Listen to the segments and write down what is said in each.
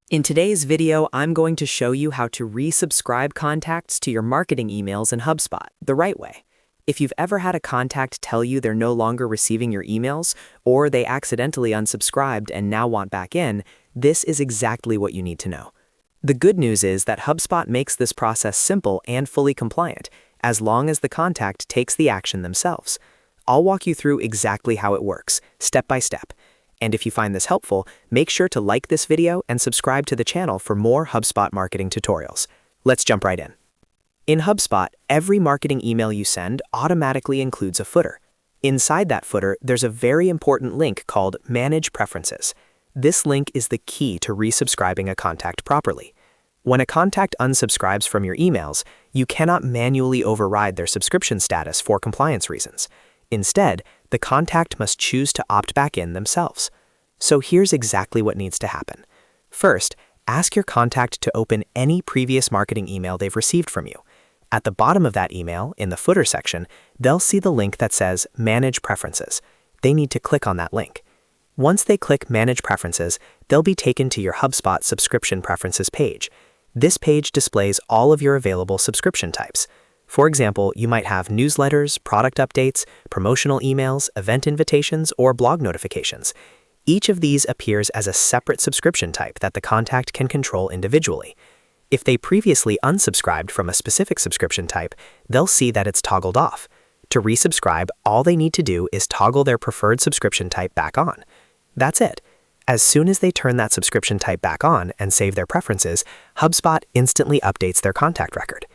In today's video, I'm going to show you how to resubscribe contacts to your marketing emails in HubSpot the right way. If you've ever had a contact tell you they're no longer receiving your emails, or they accidentally unsubscribed and now want back in, this is exactly what you need to know. The good news is that HubSpot makes this process simple and fully compliant, as long as the contact takes the action themselves. I'll walk you through exactly how it works, step by step. And if you find this helpful, make sure to like this video and subscribe to the channel for more HubSpot marketing tutorials. Let's jump right in. In HubSpot, every marketing email you send automatically includes a footer. Inside that footer, there's a very important link called Manage Preferences. This link is the key to resubscribing a contact properly. When a contact unsubscribes from your emails, you cannot manually override their subscription status for compliance reasons. Instead, the contact must choose to opt back in themselves. So here's exactly what needs to happen. First, ask your contact to open any previous marketing email they've received from you. At the bottom of that email, in the footer section, they'll see the link that says Manage Preferences. They need to click on that link. Once they click Manage Preferences, they'll be taken to your HubSpot Subscription Preferences page. This page displays all of your available subscription types. For example, you might have newsletters, product updates, promotional emails, event invitations, or blog notifications. Each of these appears as a separate subscription type that the contact can control individually. If they previously unsubscribed from a specific subscription type, they'll see that it's toggled off. To resubscribe, all they need to do is toggle their preferred subscription type back on. That's it. As soon as they turn that subscription type back on and save their preferences, HubSpot instantly updates their contact record.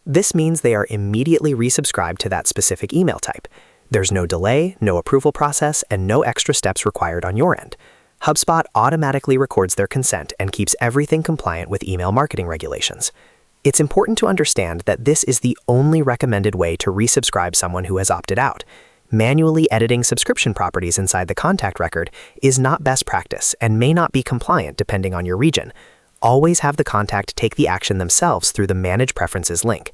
This means they are immediately resubscribed to that specific email type. There's no delay, no approval process, and no extra steps required on your end. HubSpot automatically records their consent and keeps everything compliant with email marketing regulations. It's important to understand that this is the only recommended way to resubscribe someone who has opted out. Manually editing subscription properties inside the contact record is not best practice and may not be compliant depending on your region. Always have the contact take the action themselves through the Manage Preferences link.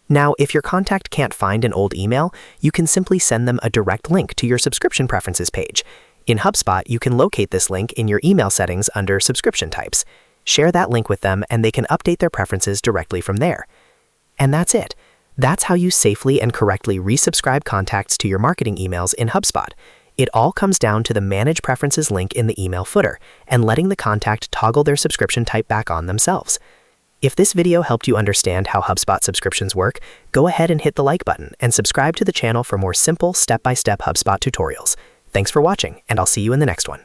Now, if your contact can't find an old email, you can simply send them a direct link to your Subscription Preferences page. In HubSpot, you can locate this link in your email settings under Subscription Types. Share that link with them and they can update their preferences directly from there. And that's it. That's how you safely and correctly resubscribe contacts to your marketing emails in HubSpot. It all comes down to the Manage Preferences link in the email footer and letting the contact toggle their subscription type back on themselves. If this video helped you understand how HubSpot subscriptions work, go ahead and hit the like button and subscribe to the channel for more simple step-by-step HubSpot tutorials. Thanks for watching, and I'll see you in the next one.